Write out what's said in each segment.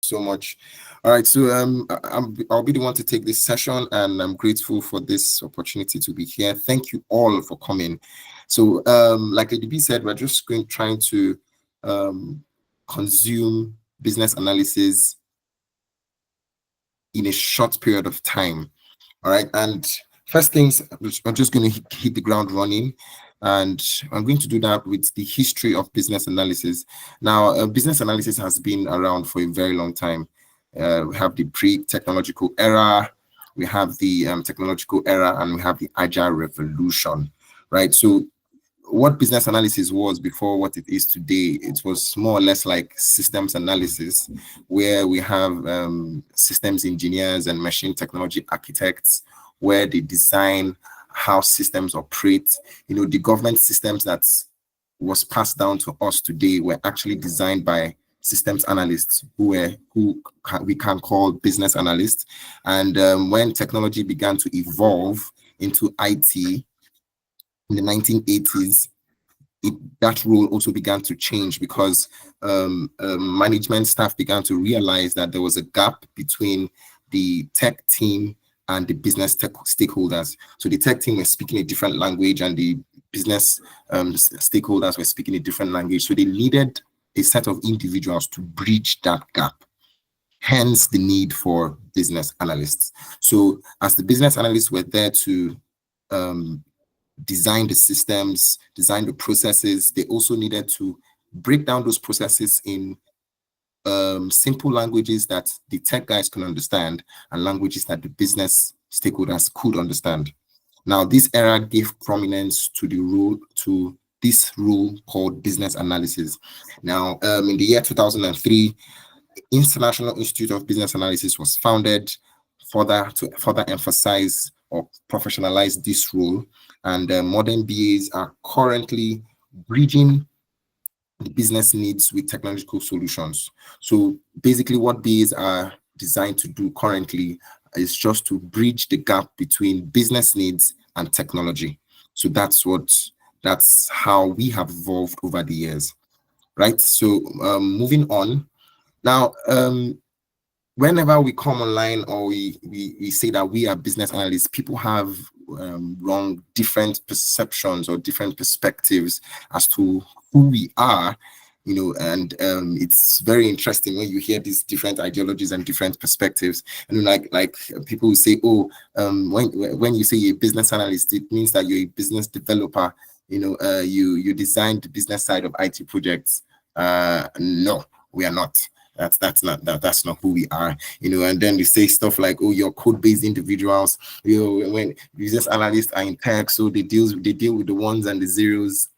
so much. All right, so I'll be the one to take this session, and I'm grateful for this opportunity to be here. Thank you all for coming. So, like ADB said, we're just trying to consume business analysis in a short period of time. All right, and first things, I'm just going to hit the ground running, and I'm going to do that with the history of business analysis. Now, business analysis has been around for a very long time. We have the pre-technological era, we have the technological era, and we have the agile revolution, right? So what business analysis was before what it is today, it was more or less like systems analysis, where we have systems engineers and machine technology architects, where they design how systems operate. You know, the government systems that was passed down to us today were actually designed by systems analysts we can call business analysts. And when technology began to evolve into IT, in the 1980s, that role also began to change because management staff began to realize that there was a gap between the tech team and the business stakeholders. So the tech team was speaking a different language, and the business stakeholders were speaking a different language. So they needed a set of individuals to bridge that gap. Hence the need for business analysts. So as the business analysts were there to design the systems, design the processes, they also needed to break down those processes in simple languages that the tech guys can understand and languages that the business stakeholders could understand. Now, this era gave prominence to this rule called business analysis. Now, in the year 2003, International Institute of Business Analysis was founded to further emphasize or professionalize this role. And modern BAs are currently bridging the business needs with technological solutions. So basically what BAs are designed to do currently is just to bridge the gap between business needs and technology. So that's how we have evolved over the years, right? So moving on. Now, whenever we come online or we say that we are business analysts, people have different perceptions or different perspectives as to who we are, you know, and it's very interesting when you hear these different ideologies and different perspectives. And like people will say, oh, when you say you're a business analyst, it means that you're a business developer. You know, you designed the business side of IT projects. No, we are not. That's not who we are, you know. And then they say stuff like, oh, you're code-based individuals, you know, when business analysts are in tech, so they deal with the ones and the zeros.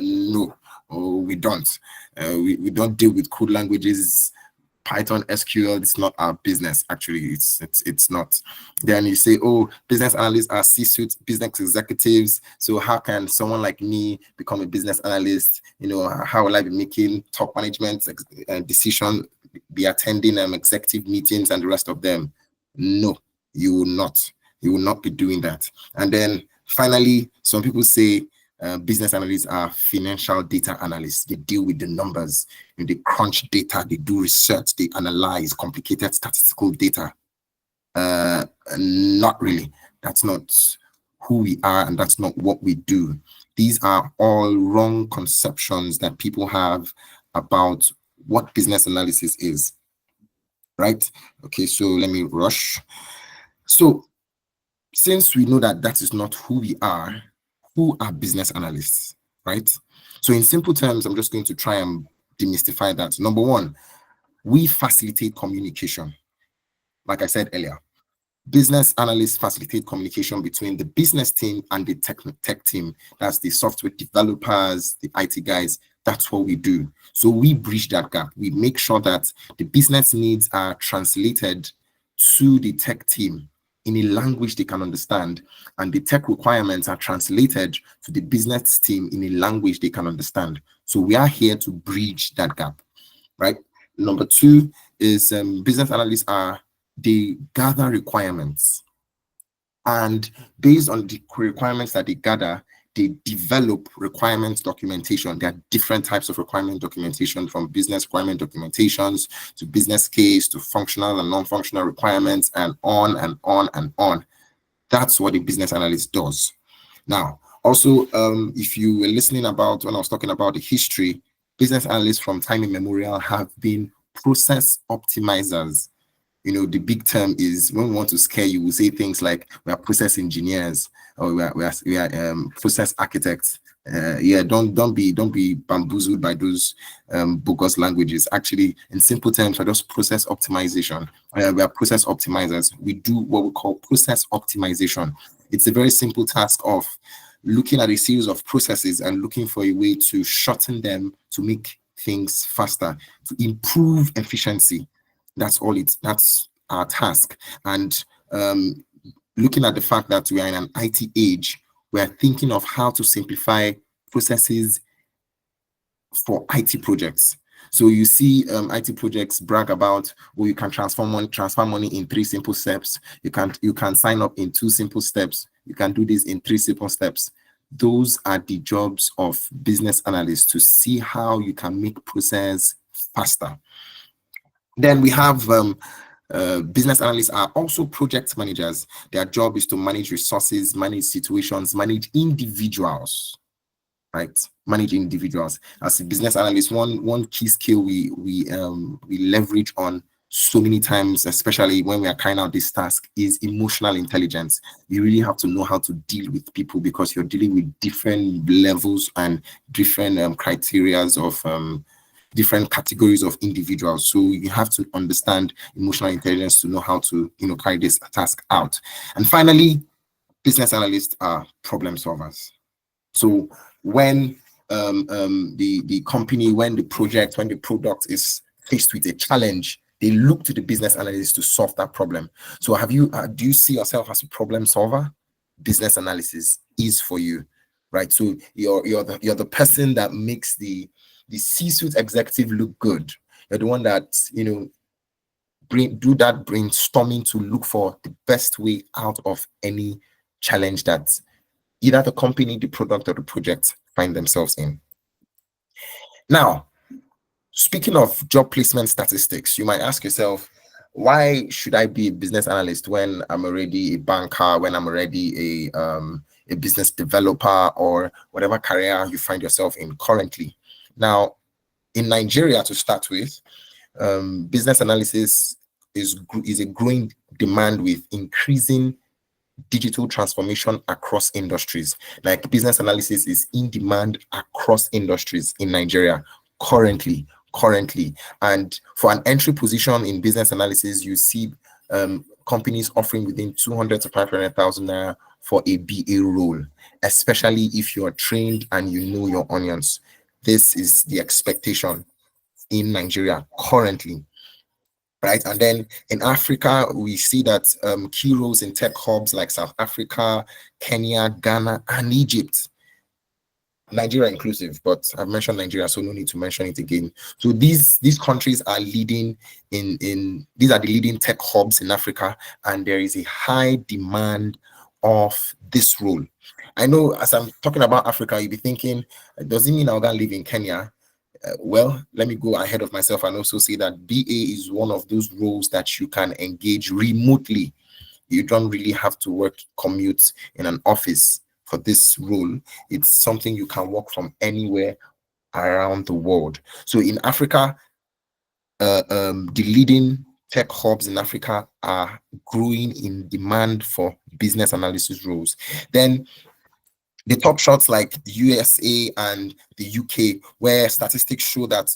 No, we don't. We don't deal with code languages. Python, SQL, it's not our business. Actually, it's not. Then you say, oh, business analysts are C-suite business executives. So how can someone like me become a business analyst? You know, how will I be making top management decision, be attending executive meetings and the rest of them? No, you will not. You will not be doing that. And then finally, some people say business analysts are financial data analysts. They deal with the numbers, and they crunch data, they do research, they analyze complicated statistical data. Not really. That's not who we are, and that's not what we do. These are all wrong conceptions that people have about what business analysis is, right? Okay, so let me rush. So since we know that that is not who we are, who are business analysts, right? So in simple terms, I'm just going to try and demystify that. Number one, we facilitate communication. Like I said earlier, business analysts facilitate communication between the business team and the tech team. That's the software developers, the IT guys. That's what we do. So we bridge that gap. We make sure that the business needs are translated to the tech team in a language they can understand, and the tech requirements are translated to the business team in a language they can understand. So we are here to bridge that gap, right? Number two is business analysts they gather requirements, and based on the requirements that they gather, they develop requirements documentation. There are different types of requirement documentation, from business requirement documentations to business case to functional and non-functional requirements, and on and on and on. That's what a business analyst does. Now, also, if you were listening about when I was talking about the history, business analysts from time immemorial have been process optimizers. The big term is, when we want to scare you, we say things like we are process engineers, or we are process architects. Don't be bamboozled by those bogus languages. Actually, in simple terms, we're just process optimization. We are process optimizers. We do what we call process optimization. It's a very simple task of looking at a series of processes and looking for a way to shorten them, to make things faster, to improve efficiency. That's our task. And looking at the fact that we are in an IT age, we are thinking of how to simplify processes for IT projects. So you see IT projects brag about, you can transfer money in 3 simple steps. You can sign up in 2 simple steps. You can do this in 3 simple steps. Those are the jobs of business analysts, to see how you can make process faster. Then we have business analysts are also project managers. Their job is to manage resources, manage situations, manage individuals, right? Manage individuals. As a business analyst, one key skill we leverage on so many times, especially when we are carrying out this task, is emotional intelligence. You really have to know how to deal with people, because you're dealing with different levels and different criterias of different categories of individuals. So you have to understand emotional intelligence to know how to carry this task out. And finally, business analysts are problem solvers. So when the company, when the project, when the product is faced with a challenge, they look to the business analyst to solve that problem. So do you see yourself as a problem solver? Business analysis is for you, right? So you're the person that makes the C-suite executive look good. You're the one that do that brainstorming to look for the best way out of any challenge that either the company, the product, or the project find themselves in. Now, speaking of job placement statistics, you might ask yourself, why should I be a business analyst when I'm already a banker, when I'm already a business developer, or whatever career you find yourself in currently? Now, in Nigeria, to start with, business analysis is a growing demand with increasing digital transformation across industries. Like, business analysis is in demand across industries in Nigeria currently. And for an entry position in business analysis, you see companies offering within 200 to 500,000 naira for a BA role, especially if you are trained and you know your onions. This is the expectation in Nigeria currently, right? And then in Africa, we see that key roles in tech hubs like South Africa, Kenya, Ghana, and Egypt. Nigeria inclusive, but I've mentioned Nigeria, so no need to mention it again. So these countries are leading these are the leading tech hubs in Africa, and there is a high demand of this role. I know, as I'm talking about Africa, you'll be thinking, does it mean I'm going to live in Kenya? Well, let me go ahead of myself and also say that BA is one of those roles that you can engage remotely. You don't really have to commute in an office for this role. It's something you can work from anywhere around the world. So in Africa, the leading tech hubs in Africa are growing in demand for business analysis roles. Then the top shots like the USA and the UK, where statistics show that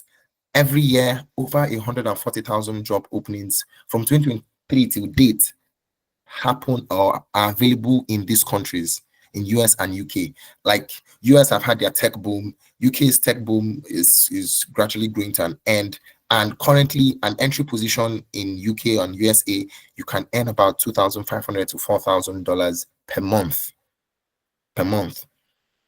every year over 140,000 job openings from 2023 till date happen or are available in these countries, in US and UK. Like, US have had their tech boom, UK's tech boom is gradually going to an end, and currently an entry position in UK and USA, you can earn about $2,500 to $4,000 per month.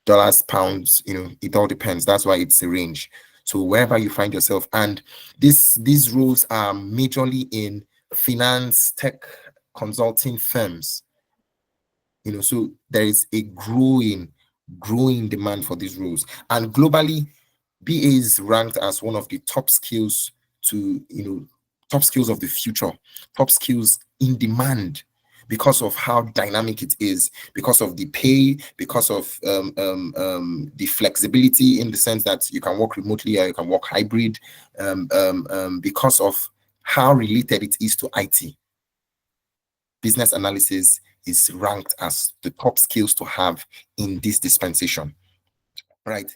Dollars, pounds, it all depends. That's why it's a range. So wherever you find yourself, and these roles are majorly in finance, tech, consulting firms. So there is a growing growing demand for these roles. And globally, BA is ranked as one of the top skills to, top skills of the future, top skills in demand because of how dynamic it is, because of the pay, because of the flexibility in the sense that you can work remotely or you can work hybrid, because of how related it is to IT. Business analysis is ranked as the top skills to have in this dispensation. Right.